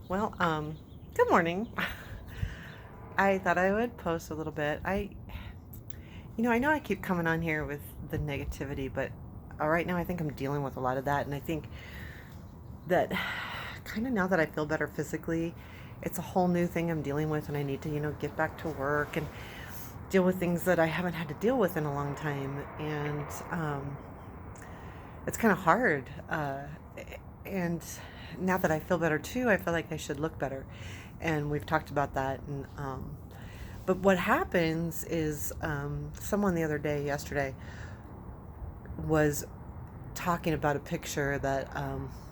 Well, good morning. I thought I would post a little bit. I know I keep coming on here with the negativity, but right now I think I'm dealing with a lot of that. And I think that kind of now that I feel better physically, it's a whole new thing I'm dealing with, and I need to, get back to work and deal with things that I haven't had to deal with in a long time. And it's kind of hard. And now that I feel better too, I feel like I should look better. And we've talked about that. But what happens is someone the other day, yesterday, was talking about a picture that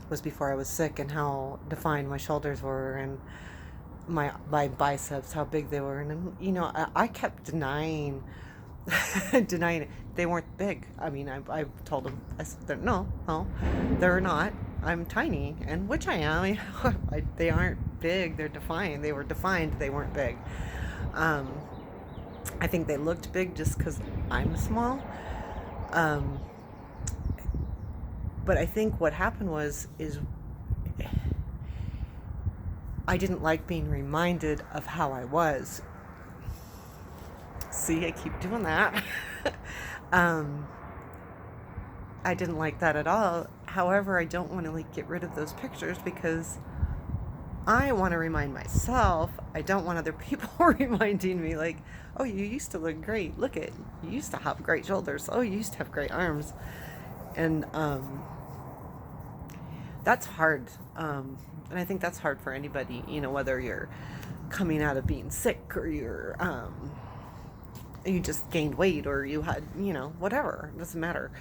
was before I was sick and how defined my shoulders were and my biceps, how big they were. And, I kept denying denying it. They weren't big. I mean, I told them, I said, no, no, they're not. I'm tiny, and which I am. They aren't big. They're defined. They were defined. They weren't big. Um, I think they looked big just because I'm small. Um, but I think what happened is I didn't like being reminded of how I was. See, I keep doing that. um, I didn't like that at all. However, I don't want to get rid of those pictures because I want to remind myself. I don't want other people reminding me oh, you used to look great. Look at you used to have great shoulders. Oh, you used to have great arms. And that's hard. And I think that's hard for anybody, whether you're coming out of being sick or you just gained weight or you had, whatever. It doesn't matter.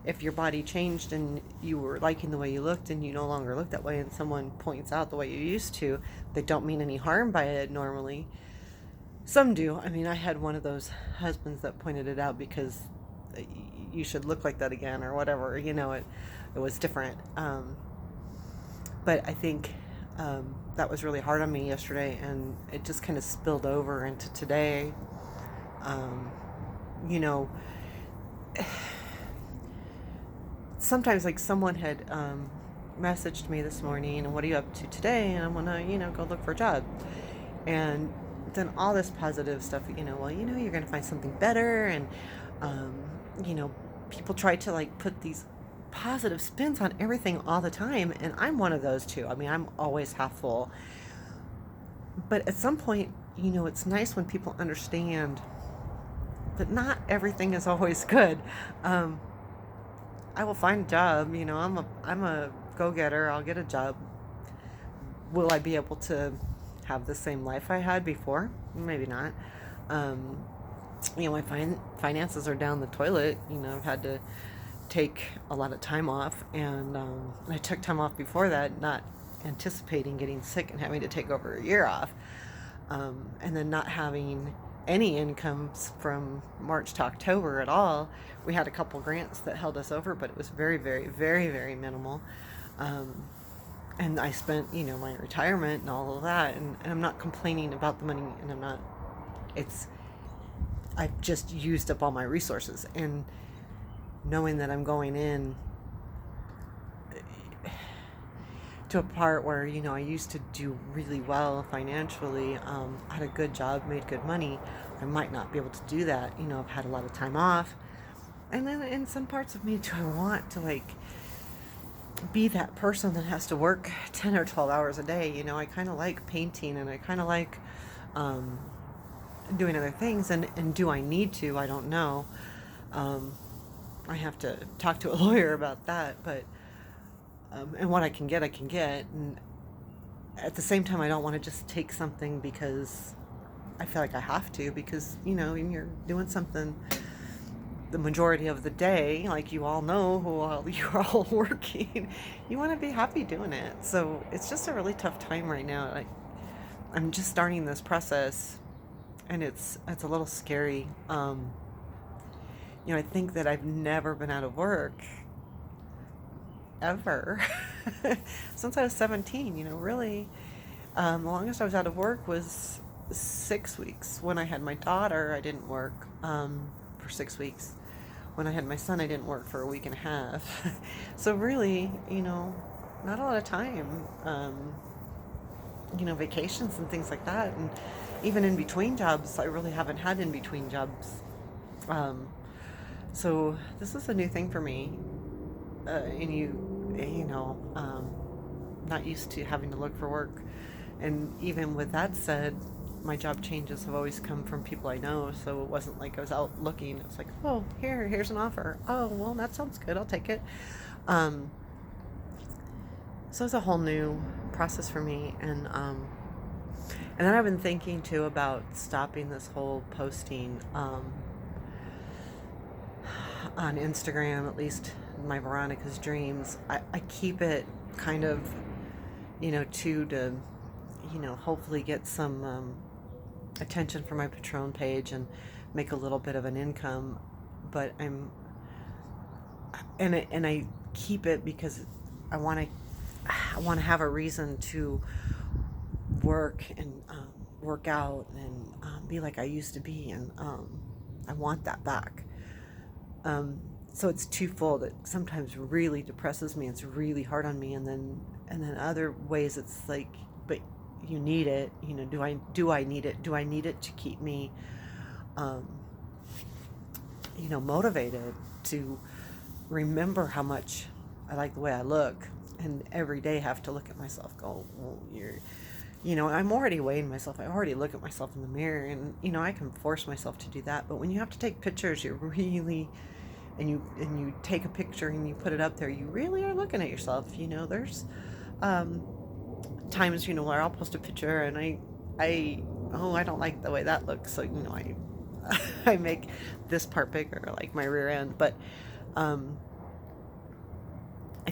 If your body changed and you were liking the way you looked and you no longer look that way and someone points out the way you used to, they don't mean any harm by it normally. Some do. I mean, I had one of those husbands that pointed it out because you should look like that again or whatever. It was different. But I think that was really hard on me yesterday, and it just kind of spilled over into today. Um, you know, Sometimes someone had messaged me this morning, and what are you up to today? And I'm gonna, go look for a job. And then all this positive stuff, you're gonna find something better, and um, you know, people try to put these positive spins on everything all the time, and I'm one of those too. I mean, I'm always half full. But at some point, it's nice when people understand that not everything is always good. Um, I will find a job. I'm a go getter. I'll get a job. Will I be able to have the same life I had before? Maybe not. Um, my finances are down the toilet. I've had to take a lot of time off, and I took time off before that, not anticipating getting sick and having to take over a year off, and then not having any incomes from March to October at all. We had a couple grants that held us over, but it was very, very, very, very minimal. Um, and I spent, my retirement and all of that, and I'm not complaining about the money, and it's, I've just used up all my resources, and knowing that I'm going in to a part where I used to do really well financially, had a good job, made good money. I might not be able to do that. I've had a lot of time off, and then in some parts of me, do I want to be that person that has to work 10 or 12 hours a day? I kind of like painting, and I kind of like um, doing other things, and do I need to? I don't know. Um, I have to talk to a lawyer about that, but and what I can get, I can get. And at the same time, I don't want to just take something because I feel like I have to, because, when you're doing something the majority of the day, like you all know who all you're all working, you want to be happy doing it. So it's just a really tough time right now. I'm just starting this process, and it's a little scary. I think that I've never been out of work ever since I was 17. Really, the longest I was out of work was 6 weeks. When I had my daughter, I didn't work for 6 weeks. When I had my son, I didn't work for a week and a half. So really, not a lot of time. vacations and things like that. And even in between jobs, I really haven't had in between jobs. Um, so this is a new thing for me. And not used to having to look for work. And even with that said, my job changes have always come from people I know, so it wasn't like I was out looking. It's like, oh, here's an offer. Oh, well, that sounds good. I'll take it. Um, so it's a whole new process for me, and then I've been thinking too about stopping this whole posting on Instagram, at least my Veronica's Dreams. I keep it kind of, to hopefully get some attention for my Patreon page and make a little bit of an income. But I keep it because I want to have a reason to work and work out and be like I used to be, and I want that back. So it's twofold. It sometimes really depresses me. It's really hard on me, and then other ways it's like, but you need it. Do I need it? Do I need it to keep me, um, motivated to remember how much I like the way I look, and every day have to look at myself, go, well, I'm already weighing myself. I already look at myself in the mirror, and I can force myself to do that. But when you have to take pictures, you're really, and you take a picture and you put it up there, you really are looking at yourself. There's times where I'll post a picture and I don't like the way that looks, so I I make this part bigger, like my rear end. But I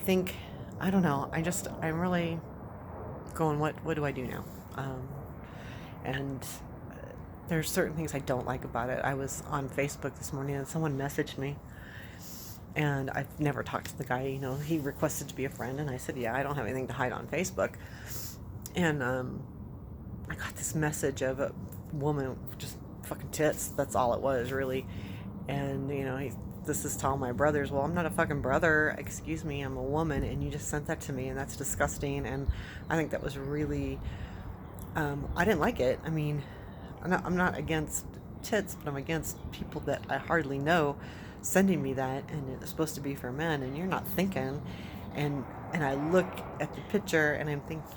think, I don't know, I'm really going, what do I do now? And there's certain things I don't like about it. I was on Facebook this morning and someone messaged me, and I've never talked to the guy. He requested to be a friend, and I said, yeah, I don't have anything to hide on Facebook. And I got this message of a woman, just fucking tits. That's all it was, really. And this is to all my brothers. Well, I'm not a fucking brother. Excuse me, I'm a woman, and you just sent that to me, and that's disgusting. And I think that was really, I didn't like it. I mean, I'm not against tits, but I'm against people that I hardly know sending me that, and it's supposed to be for men, and you're not thinking. And I look at the picture, and I'm thinking,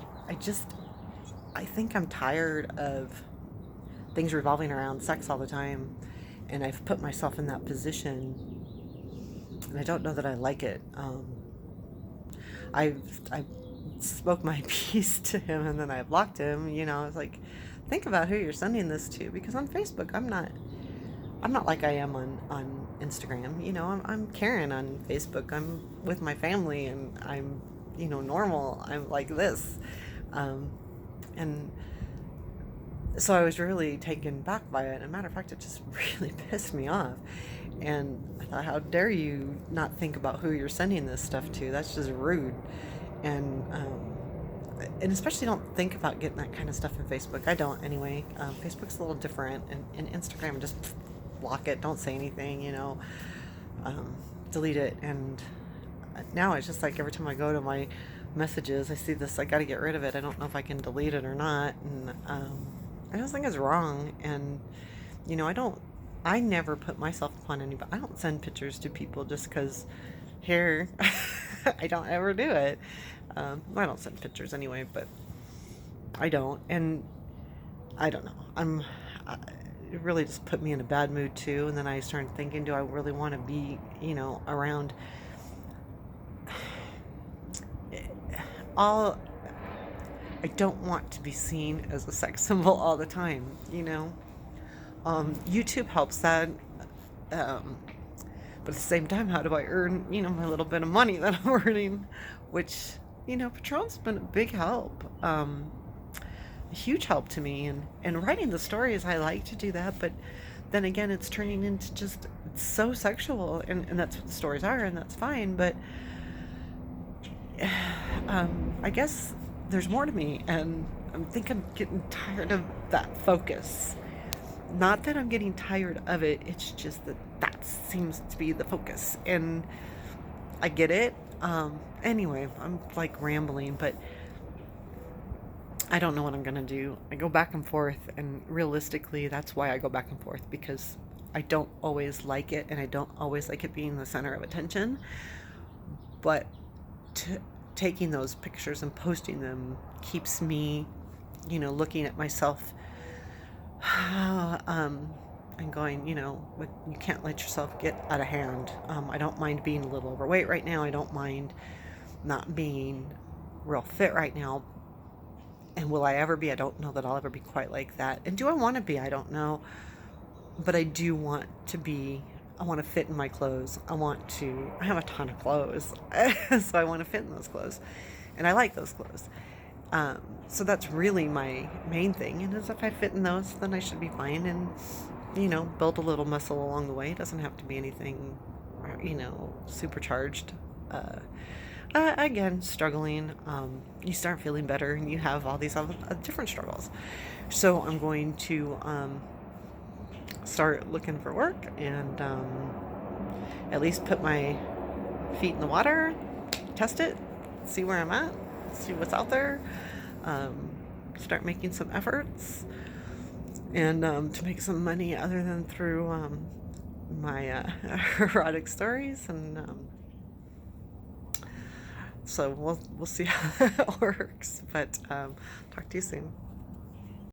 I think I'm tired of things revolving around sex all the time, and I've put myself in that position, and I don't know that I like it. I spoke my piece to him, and then I blocked him. It's like, think about who you're sending this to, because on Facebook I'm not like I am on Instagram. I'm Karen on Facebook. I'm with my family, and I'm normal. I'm like this, and so I was really taken back by it. And a matter of fact, it just really pissed me off. And I thought, how dare you not think about who you're sending this stuff to? That's just rude. And especially don't think about getting that kind of stuff in Facebook. I don't, anyway. Facebook's a little different. And Instagram, just block it. Don't say anything, delete it. And now it's just like every time I go to my messages, I see this, I got to get rid of it. I don't know if I can delete it or not. And I just think it's wrong. And I never put myself upon anybody. I don't send pictures to people just because here. I don't ever do it. I don't send pictures anyway, but I don't. And I don't know. It really just put me in a bad mood too. And then I started thinking, do I really want to be, around all. I don't want to be seen as a sex symbol all the time, YouTube helps that, but at the same time, how do I earn, my little bit of money that I'm earning, which, Patreon's been a big help, a huge help to me, and writing the stories, I like to do that, but then again, it's turning into just, it's so sexual, and that's what the stories are, and that's fine, but I guess there's more to me, and I'm getting tired of that focus. Not that I'm getting tired of it, it's just that seems to be the focus, and I get it. Anyway, I'm like rambling, but I don't know what I'm gonna do. I go back and forth, and realistically, that's why I go back and forth, because I don't always like it, and I don't always like it being the center of attention. But t- taking those pictures and posting them keeps me, looking at myself, and going, you can't let yourself get out of hand. I don't mind being a little overweight right now. I don't mind not being real fit right now. And will I ever be? I don't know that I'll ever be quite like that. And do I want to be? I don't know. But I do want to be. I want to fit in my clothes. I have a ton of clothes. So I want to fit in those clothes. And I like those clothes. So that's really my main thing. And as if I fit in those, then I should be fine. And, build a little muscle along the way. It doesn't have to be anything, supercharged. Again, struggling. You start feeling better and you have all these other, different struggles. So I'm going to start looking for work and at least put my feet in the water, test it, see where I'm at, see what's out there, start making some efforts, and to make some money other than through my erotic stories. And so we'll see how that works. But talk to you soon.